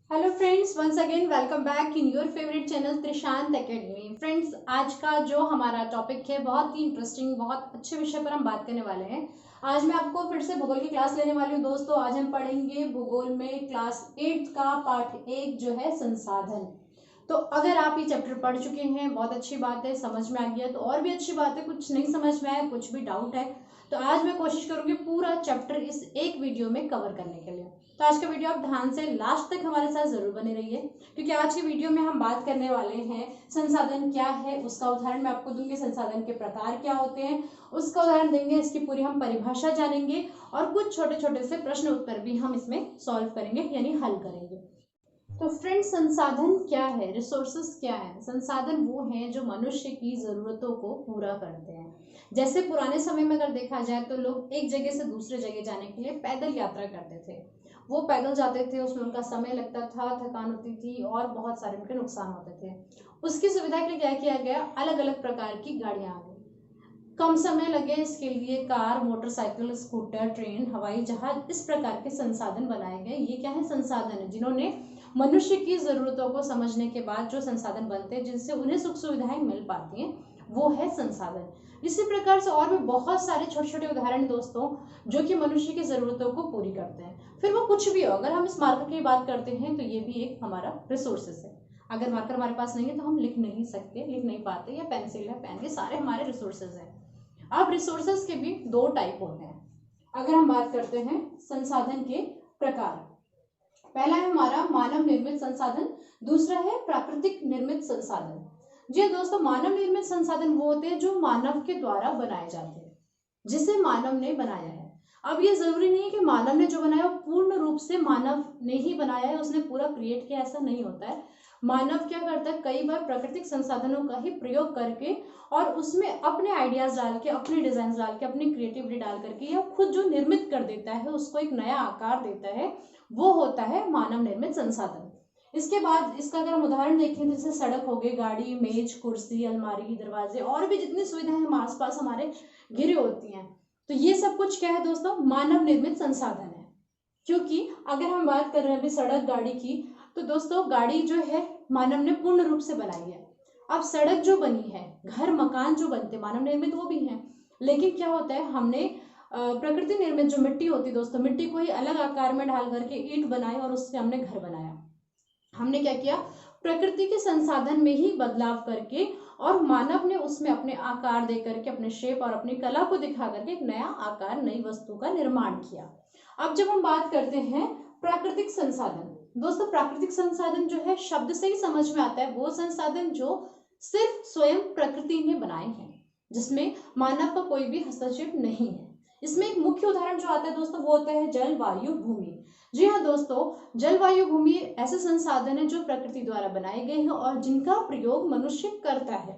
Hello friends, once again welcome back in your favourite channel Trishant academy. Friends, आज का जो हमारा टॉपिक है बहुत ही इंटरेस्टिंग, बहुत अच्छे विषय पर हम बात करने वाले हैं। आज मैं आपको फिर से भूगोल की क्लास लेने वाली हूँ दोस्तों। आज हम पढ़ेंगे भूगोल में क्लास 8 का पार्ट 1 जो है संसाधन। तो अगर आप ये चैप्टर पढ़ चुके हैं बहुत अच्छी बात है, समझ में आ गया तो और भी अच्छी बात है। कुछ नहीं समझ में आया, कुछ भी डाउट है तो आज मैं कोशिश करूंगी पूरा चैप्टर इस एक वीडियो में कवर करने के लिए। तो आज का वीडियो आप ध्यान से लास्ट तक हमारे साथ जरूर बने रहिए, क्योंकि आज की वीडियो में हम बात करने वाले हैं संसाधन क्या है, उसका उदाहरण मैं आपको दूंगी। संसाधन के प्रकार क्या होते हैं उसका उदाहरण देंगे, इसकी पूरी हम परिभाषा जानेंगे और कुछ छोटे छोटे से प्रश्न उत्तर भी हम इसमें सॉल्व करेंगे यानी हल करेंगे। तो फ्रेंड्स, संसाधन क्या है, रिसोर्सेस क्या है? संसाधन वो हैं जो मनुष्य की जरूरतों को पूरा करते हैं। जैसे पुराने समय में अगर देखा जाए तो लोग एक जगह से दूसरे जगह जाने के लिए पैदल यात्रा करते थे। वो पैदल जाते थे, उसमें उनका समय लगता था, थकान होती थी और बहुत सारे उनके नुकसान होते थे। उसकी सुविधा के लिए क्या किया गया, अलग अलग प्रकार की गाड़ियां आ गई। कम समय लगे इसके लिए कार, मोटरसाइकिल, स्कूटर, ट्रेन, हवाई जहाज, इस प्रकार के संसाधन बनाए गए। ये क्या है, संसाधन है जिन्होंने मनुष्य की जरूरतों को समझने के बाद जो संसाधन बनते हैं जिनसे उन्हें सुख सुविधाएं मिल पाती हैं, वो है संसाधन। इसी प्रकार से और भी बहुत सारे छोटे छोटे उदाहरण दोस्तों जो कि मनुष्य की जरूरतों को पूरी करते हैं। फिर वो कुछ भी हो, अगर हम इस मार्कर की बात करते हैं तो ये भी एक हमारा रिसोर्सेस है। अगर मार्कर हमारे पास नहीं है तो हम लिख नहीं सकते, लिख नहीं पाते, या पेंसिल है, पेन, ये सारे हमारे रिसोर्सेज हैं। अब रिसोर्सेज के भी दो टाइप होते हैं। अगर हम बात करते हैं संसाधन के प्रकार, पहला है हमारा मानव निर्मित संसाधन, दूसरा है प्राकृतिक निर्मित संसाधन। जी दोस्तों, मानव निर्मित संसाधन वो होते हैं जो मानव के द्वारा बनाए जाते हैं, जिसे मानव ने बनाया है। अब ये जरूरी नहीं है कि मानव ने जो बनाया वो पूर्ण रूप से मानव ने ही बनाया है, उसने पूरा क्रिएट किया, ऐसा नहीं होता है। मानव क्या करता है, कई बार प्राकृतिक संसाधनों का ही प्रयोग करके और उसमें अपने आइडियाज डाल के, अपने डिजाइन डाल के, अपनी क्रिएटिविटी डाल करके या खुद जो निर्मित कर देता है, उसको एक नया आकार देता है, वो होता है मानव निर्मित संसाधन। इसके बाद इसका अगर हम उदाहरण देखें, जैसे सड़क हो गई, गाड़ी, मेज, कुर्सी, अलमारी, दरवाजे और भी जितनी सुविधाएं हम आसपास हमारे घिरे होती हैं, तो ये सब कुछ क्या है दोस्तों, मानव निर्मित संसाधन है। क्योंकि अगर हम बात कर रहे हैं अभी सड़क, गाड़ी की, तो दोस्तों गाड़ी जो है मानव ने पूर्ण रूप से बनाई है। अब सड़क जो बनी है, घर, मकान जो बनते मानव निर्मित वो भी हैं, लेकिन क्या होता है, हमने प्रकृति निर्मित जो मिट्टी होती है दोस्तों, मिट्टी को ही अलग आकार में ढाल करके ईंट बनाई और उससे हमने घर बनाया। हमने क्या किया, प्रकृति के संसाधन में ही बदलाव करके और मानव ने उसमें अपने आकार दे करके, अपने शेप और अपनी कला को दिखा करके एक नया आकार, नई वस्तु का निर्माण किया। अब जब हम बात करते हैं प्राकृतिक संसाधन, दोस्तों प्राकृतिक संसाधन जो है शब्द से ही समझ में आता है, वो संसाधन जो सिर्फ स्वयं प्रकृति ने बनाए हैं, जिसमें मानव का कोई भी हस्तक्षेप नहीं है। इसमें एक मुख्य उदाहरण जो आता है दोस्तों वो होता है जल, वायु, भूमि। जी हाँ दोस्तों, जलवायु, भूमि ऐसे संसाधन है जो प्रकृति द्वारा बनाए गए हैं और जिनका प्रयोग मनुष्य करता है।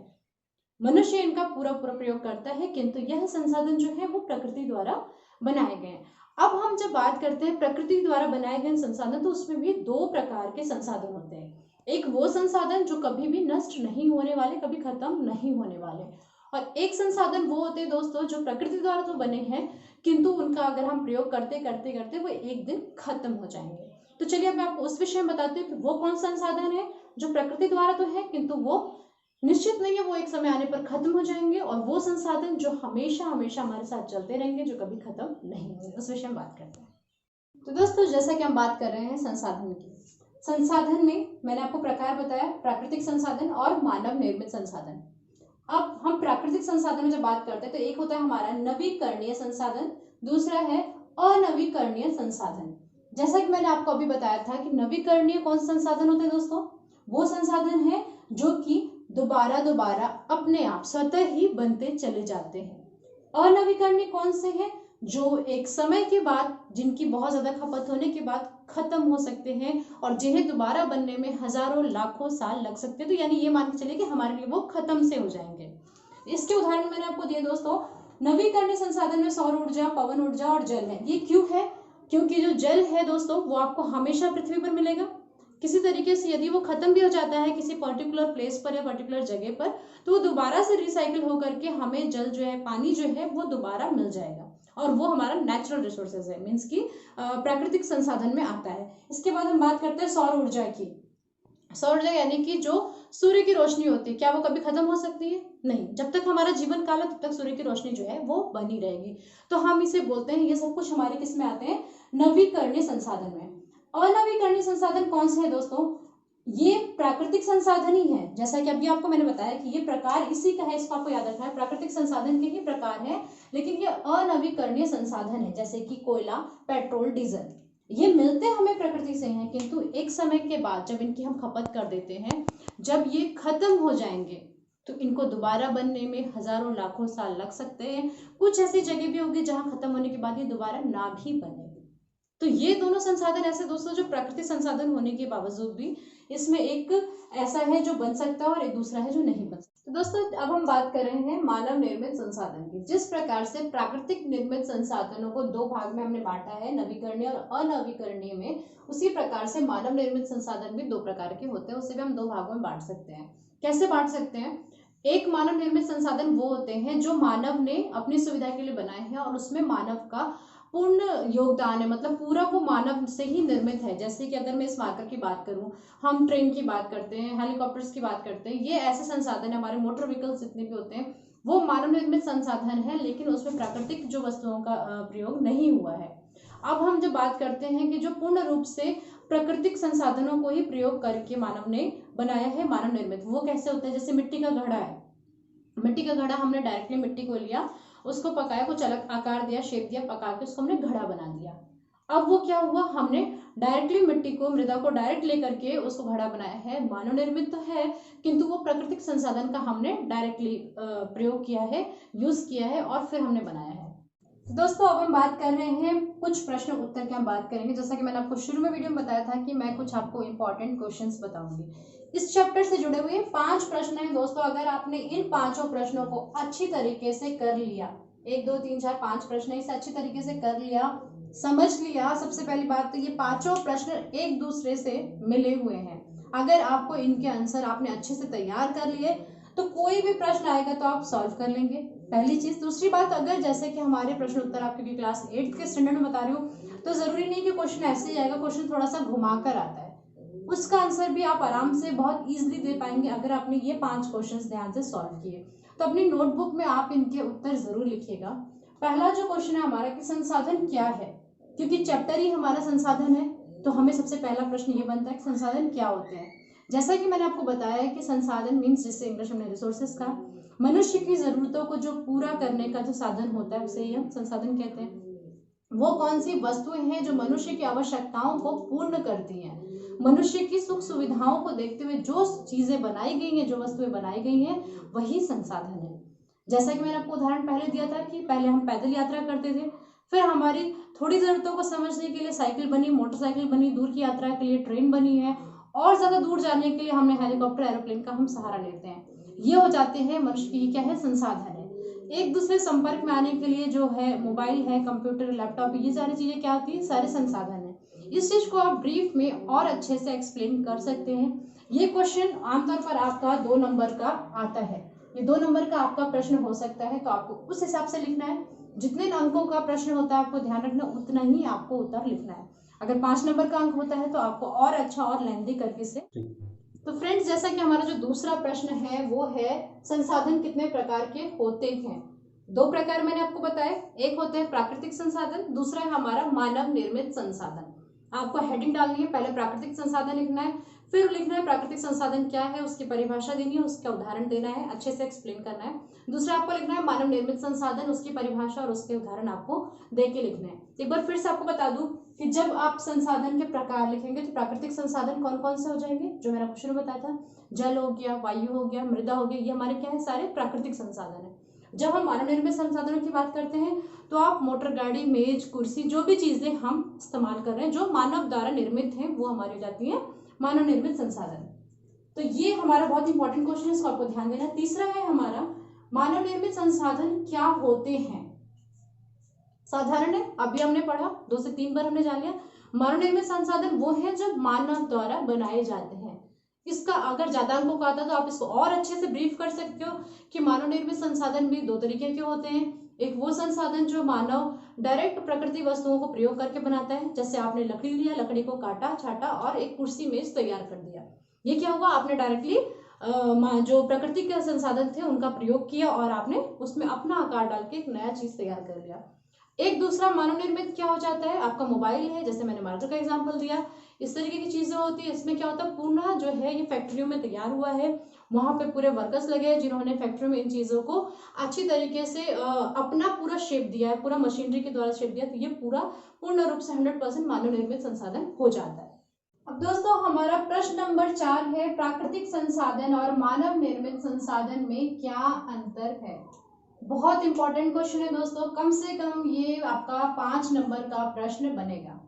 मनुष्य इनका पूरा पूरा प्रयोग करता है, किंतु यह संसाधन जो है वो प्रकृति द्वारा बनाए गए हैं। अब हम जब बात करते हैं प्रकृति द्वारा बनाए गए संसाधन, तो उसमें भी दो प्रकार के संसाधन होते हैं। एक वो संसाधन जो कभी भी नष्ट नहीं होने वाले, कभी खत्म नहीं होने वाले, और एक संसाधन वो होते हैं दोस्तों जो प्रकृति द्वारा तो बने हैं, किंतु उनका अगर हम प्रयोग करते करते करते वो एक दिन खत्म हो जाएंगे। तो चलिए अब मैं आपको उस विषय में बताती हूँ कि वो कौन संसाधन है जो प्रकृति द्वारा तो है किंतु वो निश्चित नहीं है, वो एक समय आने पर खत्म हो जाएंगे, और वो संसाधन जो हमेशा हमेशा हमारे साथ चलते रहेंगे, जो कभी खत्म नहीं होंगे, उस विषय में बात करते हैं। तो दोस्तों, जैसा कि हम बात कर रहे हैं संसाधन की, संसाधन में मैंने आपको प्रकार बताया, प्राकृतिक संसाधन और मानव निर्मित संसाधन। अब हम प्राकृतिक संसाधन में जब बात करते हैं तो एक होता है हमारा नवीकरणीय संसाधन, दूसरा है अनवीकरणीय संसाधन। जैसा कि मैंने आपको अभी बताया था कि नवीकरणीय कौन से संसाधन होते हैं दोस्तों, वो संसाधन है जो कि दोबारा दोबारा अपने आप स्वतः ही बनते चले जाते हैं। अनवीकरणीय कौन से हैं, जो एक समय के बाद, जिनकी बहुत ज्यादा खपत होने के बाद खत्म हो सकते हैं और जिन्हें दोबारा बनने में हजारों लाखों साल लग सकते हैं। तो यानी ये मान के चलिए कि हमारे लिए वो खत्म से हो जाएंगे। इसके उदाहरण मैंने आपको दिए दोस्तों। नवीकरणीय संसाधन में सौर ऊर्जा, पवन ऊर्जा और जल है। ये क्यों है, क्योंकि जो जल है दोस्तों वो आपको हमेशा पृथ्वी पर मिलेगा। किसी तरीके से यदि वो खत्म भी हो जाता है किसी पर्टिकुलर प्लेस पर या पर्टिकुलर जगह पर, तो वो दोबारा से रिसाइकिल होकर के हमें जल जो है, पानी जो है, वो दोबारा मिल जाएगा। और वो हमारा नेचुरल रिसोर्सेज है, मीन्स की प्राकृतिक संसाधन में आता है। इसके बाद हम बात करते हैं सौर ऊर्जा की। सौर ऊर्जा यानी कि जो सूर्य की रोशनी होती है, क्या वो कभी खत्म हो सकती है? नहीं, जब तक हमारा जीवन काल है तब तक सूर्य की रोशनी जो है वो बनी रहेगी। तो हम इसे बोलते हैं, ये सब कुछ हमारे किस में आते हैं? नवीकरणीय संसाधन में। अनवीकरणीय संसाधन कौन से है दोस्तों? ये प्राकृतिक संसाधन ही है, जैसा कि अभी आपको मैंने बताया कि ये प्रकार इसी का है, इसको आपको याद रखना है, प्राकृतिक संसाधन के ही प्रकार है, लेकिन ये अनवीकरणीय संसाधन है, जैसे कि कोयला, पेट्रोल, डीजल। ये मिलते हमें प्रकृति से हैं, किंतु एक समय के बाद जब इनकी हम खपत कर देते हैं, जब ये खत्म हो जाएंगे तो इनको दोबारा बनने में हजारों लाखों साल लग सकते हैं। कुछ ऐसी जगह भी होगी जहां खत्म होने के बाद ये दोबारा ना भी बने। तो ये दोनों संसाधन ऐसे दोस्तों जो प्राकृतिक संसाधन होने के बावजूद भी इसमें एक ऐसा है जो बन सकता है और एक दूसरा है जो नहीं बन सकता। तो दोस्तों अब हम बात कर रहे हैं मानव निर्मित संसाधन की। जिस प्रकार से प्राकृतिक निर्मित संसाधनों को दो भाग में हमने बांटा है, नवीकरणीय और अनवीकरणीय में, उसी प्रकार से मानव निर्मित संसाधन भी दो प्रकार के होते हैं, उसे भी हम दो भागों में बांट सकते हैं। कैसे बांट सकते हैं? एक मानव निर्मित संसाधन वो होते हैं जो मानव ने अपनी सुविधा के लिए बनाए हैं और उसमें मानव का पूर्ण योगदान है, मतलब पूरा वो मानव से ही निर्मित है। जैसे कि अगर मैं इस मार्कर की बात करूं, हम ट्रेन की बात करते हैं, हेलीकॉप्टर्स की बात करते हैं, ये ऐसे संसाधन है, हमारे मोटर व्हीकल्स जितने भी होते हैं वो मानव निर्मित संसाधन है, लेकिन उसमें प्राकृतिक जो वस्तुओं का प्रयोग नहीं हुआ है। अब हम जो बात करते हैं कि जो पूर्ण रूप से प्राकृतिक संसाधनों को ही प्रयोग करके मानव ने बनाया है, मानव निर्मित, वो कैसे होता है? जैसे मिट्टी का घड़ा है, मिट्टी का घड़ा हमने डायरेक्टली मिट्टी को लिया, उसको पकाया, कुछ अलग आकार दिया, शेप दिया, पका के उसको हमने घड़ा बना दिया। अब वो क्या हुआ? हमने डायरेक्टली मिट्टी को, मृदा को डायरेक्ट लेकर के उसको घड़ा बनाया है, मानव निर्मित तो है, किंतु वो प्राकृतिक संसाधन का हमने डायरेक्टली प्रयोग किया है, यूज किया है और फिर हमने बनाया है। तो दोस्तों अब हम बात कर रहे हैं कुछ प्रश्न उत्तर की हम बात करेंगे। जैसा कि मैंने आपको शुरू में वीडियो में बताया था कि मैं कुछ आपको इंपॉर्टेंट क्वेश्चंस बताऊंगी। इस चैप्टर से जुड़े हुए 5 प्रश्न हैं दोस्तों। अगर आपने इन 5 प्रश्नों को अच्छी तरीके से कर लिया, 1 2 3 4 5 प्रश्न इसे अच्छी तरीके से कर लिया, समझ लिया, सबसे पहली बात तो ये 5 प्रश्न एक दूसरे से मिले हुए हैं। अगर आपको इनके आंसर आपने अच्छे से तैयार कर लिए तो कोई भी प्रश्न आएगा तो आप सॉल्व कर लेंगे, पहली चीज। दूसरी बात, अगर जैसे कि हमारे प्रश्न उत्तर आपके क्लास 8 के स्टैंडर्ड में बता रही हूँ, तो जरूरी नहीं कि क्वेश्चन ऐसे ही आएगा, क्वेश्चन थोड़ा सा घुमा कर आता है, उसका आंसर भी आप आराम से बहुत इजीली दे पाएंगे अगर आपने ये 5 क्वेश्चंस ध्यान से सॉल्व किए। तो अपनी नोटबुक में आप इनके उत्तर जरूर लिखिएगा। पहला जो क्वेश्चन है हमारा कि संसाधन क्या है, क्योंकि चैप्टर ही हमारा संसाधन है, तो हमें सबसे पहला प्रश्न ये बनता है कि संसाधन क्या होते हैं। जैसा कि मैंने आपको बताया है कि संसाधन मीन्स, जिससे इंग्लिश में रिसोर्सेज का, मनुष्य की जरूरतों को जो पूरा करने का जो साधन होता है उसे ही हम संसाधन कहते हैं। वो कौन सी वस्तुएं हैं जो मनुष्य की आवश्यकताओं को पूर्ण करती हैं, मनुष्य की सुख सुविधाओं को देखते हुए जो चीजें बनाई गई हैं, जो वस्तुएं बनाई गई हैं, वही संसाधन है। जैसा कि मैंने आपको उदाहरण पहले दिया था कि पहले हम पैदल यात्रा करते थे, फिर हमारी थोड़ी जरूरतों को समझने के लिए साइकिल बनी, मोटरसाइकिल बनी, दूर की यात्रा के लिए ट्रेन बनी है, और ज्यादा दूर जाने के लिए हमने हेलीकॉप्टर, एरोप्लेन का हम सहारा लेते हैं। ये हो जाते हैं मनुष्य की क्या है? संसाधन है। एक दूसरे संपर्क में आने के लिए जो है मोबाइल है, कंप्यूटर, लैपटॉप, ये सारी चीजें क्या होती है? सारे संसाधन है। इस चीज को आप ब्रीफ में और अच्छे से एक्सप्लेन कर सकते हैं। ये क्वेश्चन आमतौर पर आपका 2 नंबर का आता है, ये 2 नंबर का आपका प्रश्न हो सकता है, तो आपको उस हिसाब से लिखना है। जितने अंकों का प्रश्न होता है आपको ध्यान रखना, उतना ही आपको उत्तर लिखना है। अगर 5 नंबर का अंक होता है तो आपको और अच्छा और लेंथी करके से। तो फ्रेंड्स, जैसा कि हमारा जो दूसरा प्रश्न है वो है संसाधन कितने प्रकार के होते हैं? 2 प्रकार मैंने आपको बताए, एक होते हैं प्राकृतिक संसाधन, दूसरा है हमारा मानव निर्मित संसाधन। आपको हेडिंग डालनी है, पहले प्राकृतिक संसाधन लिखना है, फिर लिखना है प्राकृतिक संसाधन क्या है, उसकी परिभाषा देनी है, उसका उदाहरण देना है, अच्छे से एक्सप्लेन करना है। दूसरा आपको लिखना है मानव निर्मित संसाधन, उसकी परिभाषा और उसके उदाहरण आपको दे के लिखना है। एक बार फिर से आपको बता दूं कि जब आप संसाधन के प्रकार लिखेंगे तो प्राकृतिक संसाधन कौन कौन से हो जाएंगे, जो मैंने आपको शुरू में बताया था, जल हो गया, वायु हो गया, मृदा हो गया, ये हमारे क्या है? सारे प्राकृतिक संसाधन है। जब हम मानव निर्मित संसाधनों की बात करते हैं तो आप मोटर गाड़ी, मेज, कुर्सी, जो भी चीजें हम इस्तेमाल कर रहे हैं जो मानव द्वारा निर्मित हैं, वो हमारी हो जाती है मानव निर्मित संसाधन। तो ये हमारा बहुत इंपॉर्टेंट क्वेश्चन है, इसको आपको ध्यान देना। तीसरा है हमारा मानव निर्मित संसाधन क्या होते हैं? साधारण है, अभी हमने पढ़ा, 2 से 3 बार हमने जान लिया। मानव निर्मित संसाधन वो है जो मानव द्वारा बनाए जाते हैं। इसका अगर ज्यादा अंकों का आता तो आप इसको और अच्छे से ब्रीफ कर सकते हो कि मानव निर्मित संसाधन भी 2 तरीके के होते हैं। एक वो संसाधन जो मानव डायरेक्ट प्रकृति वस्तुओं को प्रयोग करके बनाता है। जैसे आपने लकड़ी लिया, लकड़ी को काटा छाटा और एक कुर्सी मेज तैयार कर दिया। ये क्या हुआ, आपने डायरेक्टली जो प्रकृति के संसाधन थे उनका प्रयोग किया और आपने उसमें अपना आकार डाल के एक नया चीज तैयार कर लिया। एक दूसरा मानव निर्मित क्या हो जाता है, आपका मोबाइल है, जैसे मैंने मार्कर का एग्जांपल दिया। इस तरीके की चीजें होती है। इसमें क्या होता है, पूर्ण जो है ये फैक्ट्रियों में तैयार हुआ है, वहां पे पूरे वर्कर्स लगे हैं जिन्होंने फैक्ट्री में इन चीजों को अच्छी तरीके से अपना पूरा शेप दिया है, पूरा मशीनरी के द्वारा शेप दिया, तो ये पूरा पूर्ण रूप से 100% मानव निर्मित संसाधन हो जाता है। अब दोस्तों हमारा प्रश्न नंबर 4 है, प्राकृतिक संसाधन और मानव निर्मित संसाधन में क्या अंतर है। बहुत इंपॉर्टेंट क्वेश्चन है दोस्तों, कम से कम ये आपका 5 नंबर का प्रश्न बनेगा।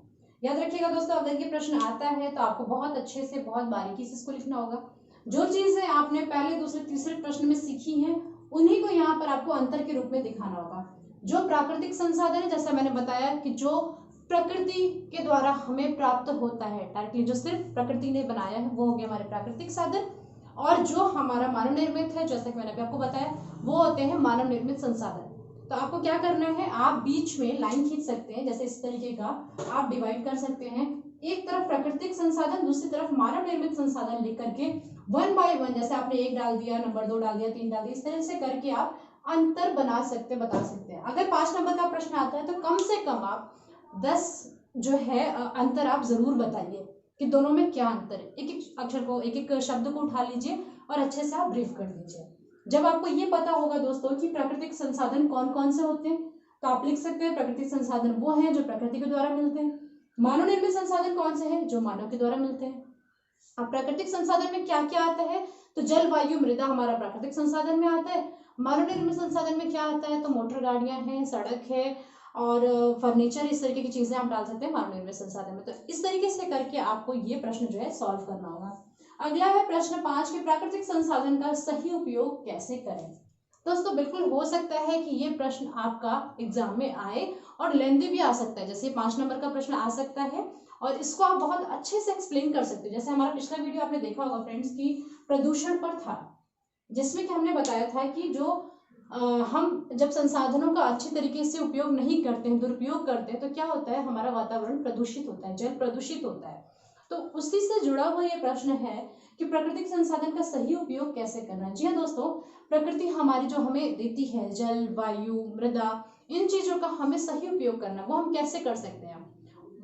याद रखिएगा दोस्तों, अगर ये प्रश्न आता है तो आपको बहुत अच्छे से बहुत बारीकी से इसको लिखना होगा। जो चीजें आपने पहले दूसरे तीसरे प्रश्न में सीखी हैं उन्हीं को यहाँ पर आपको अंतर के रूप में दिखाना होगा। जो प्राकृतिक संसाधन है, जैसा मैंने बताया कि जो प्रकृति के द्वारा हमें प्राप्त होता है डायरेक्टली, जो सिर्फ प्रकृति ने बनाया है वो हो गया हमारे प्राकृतिक साधन। और जो हमारा मानव निर्मित है, जैसा कि मैंने अभी आपको बताया, वो होते हैं मानव निर्मित संसाधन। तो आपको क्या करना है, आप बीच में लाइन खींच सकते हैं, जैसे इस तरीके का आप डिवाइड कर सकते हैं। एक तरफ प्राकृतिक संसाधन, दूसरी तरफ मानव निर्मित संसाधन लिख करके 1 बाय 1, जैसे आपने 1 डाल दिया, नंबर 2 डाल दिया, 3 डाल दिया, इस तरह से करके आप अंतर बता सकते हैं। अगर 5 नंबर का प्रश्न आता है तो कम से कम आप 10 जो है अंतर आप जरूर बताइए कि दोनों में क्या अंतर है। एक एक अक्षर को, एक एक शब्द को उठा लीजिए और अच्छे से आप ब्रीफ कर दीजिए। जब आपको ये पता होगा दोस्तों कि प्राकृतिक संसाधन कौन कौन से होते हैं, तो आप लिख सकते हैं प्राकृतिक संसाधन वो हैं जो प्रकृति के द्वारा मिलते हैं। मानव निर्मित संसाधन कौन से हैं, जो मानव के द्वारा मिलते हैं। अब प्राकृतिक संसाधन में क्या क्या आता है, तो जल वायु मृदा हमारा प्राकृतिक संसाधन में आता है। मानव निर्मित संसाधन में क्या आता है, तो मोटर गाड़ियां हैं, सड़क है और फर्नीचर, इस तरीके की चीजें आप डाल सकते हैं मानव निर्मित संसाधन में। तो इस तरीके से करके आपको ये प्रश्न जो है सॉल्व करना होगा। अगला है प्रश्न 5 कि प्राकृतिक संसाधन का सही उपयोग कैसे करें। दोस्तों बिल्कुल हो सकता है कि ये प्रश्न आपका एग्जाम में आए और लेंदी भी आ सकता है, जैसे 5 नंबर का प्रश्न आ सकता है और इसको आप बहुत अच्छे से एक्सप्लेन कर सकते हो। जैसे हमारा पिछला वीडियो आपने देखा होगा फ्रेंड्स की प्रदूषण पर था, जिसमें कि हमने बताया था कि जो हम जब संसाधनों का अच्छी तरीके से उपयोग नहीं करते हैं, दुरुपयोग करते हैं, तो क्या होता है, हमारा वातावरण प्रदूषित होता है, जल प्रदूषित होता है। तो उसी से जुड़ा हुआ ये प्रश्न है कि प्राकृतिक संसाधन का सही उपयोग कैसे करना है। जी हाँ दोस्तों, प्रकृति हमारी जो हमें देती है, जल वायु मृदा, इन चीजों का हमें सही उपयोग करना है। वो हम कैसे कर सकते हैं।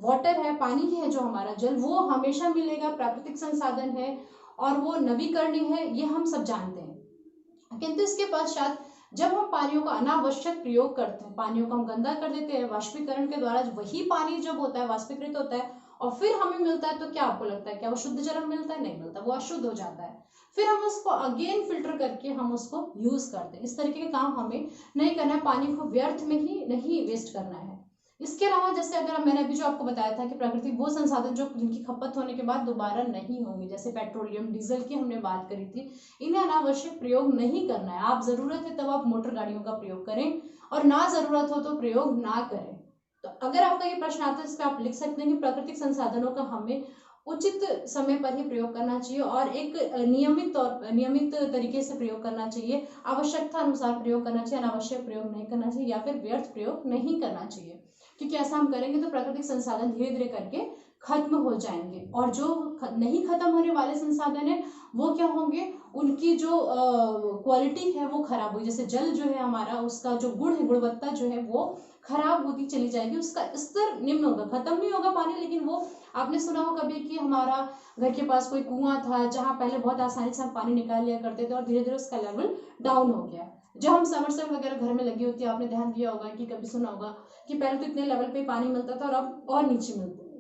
वाटर है, पानी है, जो हमारा जल, वो हमेशा मिलेगा, प्राकृतिक संसाधन है और वो नवीकरणीय है, ये हम सब जानते हैं। किंतु इसके पश्चात जब हम पानियों का अनावश्यक प्रयोग करते हैं, पानियों को हम गंदा कर देते हैं, वाष्पीकरण के द्वारा वही पानी जब होता है वाष्पीकृत होता है और फिर हमें मिलता है, तो क्या आपको लगता है क्या वो शुद्ध जल मिलता है? नहीं मिलता, वो अशुद्ध हो जाता है। फिर हम उसको अगेन फिल्टर करके हम उसको यूज करते हैं। इस तरीके के काम हमें नहीं करना है, पानी को व्यर्थ में ही नहीं वेस्ट करना है। इसके अलावा जैसे अगर मैंने अभी जो आपको बताया था कि प्राकृतिक वो संसाधन जो जिनकी खपत होने के बाद दोबारा नहीं होंगे, जैसे पेट्रोलियम डीजल की हमने बात करी थी, इन्हें अनावश्यक प्रयोग नहीं करना है। आप जरूरत है तब आप मोटर गाड़ियों का प्रयोग करें और ना जरूरत हो तो प्रयोग ना करें। तो अगर आपका ये प्रश्न आता है इस पर आप लिख सकते हैं कि प्राकृतिक संसाधनों का हमें उचित समय पर ही प्रयोग करना चाहिए और एक नियमित तरीके से प्रयोग करना चाहिए, आवश्यकता अनुसार प्रयोग करना चाहिए, अनावश्यक प्रयोग नहीं करना चाहिए या फिर व्यर्थ प्रयोग नहीं करना चाहिए। क्योंकि ऐसा हम करेंगे तो प्राकृतिक संसाधन धीरे धीरे करके खत्म हो जाएंगे और जो नहीं खत्म होने वाले संसाधन है वो क्या होंगे, उनकी जो क्वालिटी है वो खराब होगी। जैसे जल जो है हमारा, उसका जो गुण है, गुणवत्ता जो है वो खराब होती चली जाएगी, उसका स्तर निम्न होगा, खत्म नहीं होगा पानी, लेकिन वो आपने सुना हो कभी कि हमारा घर के पास कोई कुआं था जहां पहले बहुत आसानी से हम पानी निकाल लिया करते थे और धीरे धीरे उसका लेवल डाउन हो गया। जब हम समरसेबल वगैरह घर में लगी होती है, आपने ध्यान दिया होगा कि कभी सुना होगा कि पहले तो इतने लेवल पे पानी मिलता था और अब और नीचे मिलता है।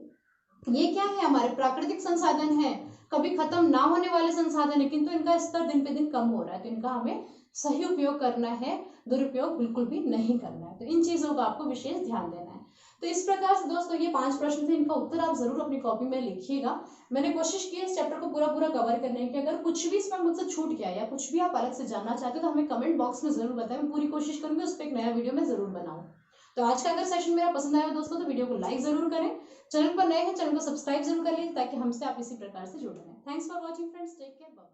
ये क्या है, हमारे प्राकृतिक संसाधन है, कभी खत्म ना होने वाले संसाधन है, किंतु इनका स्तर दिन पे दिन कम हो रहा है, तो इनका हमें सही उपयोग करना है, दुरुपयोग बिल्कुल भी नहीं करना है। तो इन चीजों का आपको विशेष ध्यान देना है। तो इस प्रकार से दोस्तों ये 5 प्रश्न थे, इनका उत्तर आप जरूर अपनी कॉपी में लिखिएगा। मैंने कोशिश की इस चैप्टर को पूरा कवर करने की। अगर कुछ भी इसमें मुझसे छूट गया या कुछ भी आप अलग से जानना चाहते हो तो हमें कमेंट बॉक्स में जरूर बताएं, मैं पूरी कोशिश करूंगी उस पर एक नया वीडियो में जरूर बनाऊं। तो आज का अगर सेशन मेरा पसंद आया दोस्तों तो वीडियो को लाइक जरूर करें, चैनल पर नए हैं चैनल को सब्सक्राइब जरूर कर लीजिए ताकि हमसे आप इसी प्रकार से जुड़ रहें। Thanks for watching friends, take care, bye.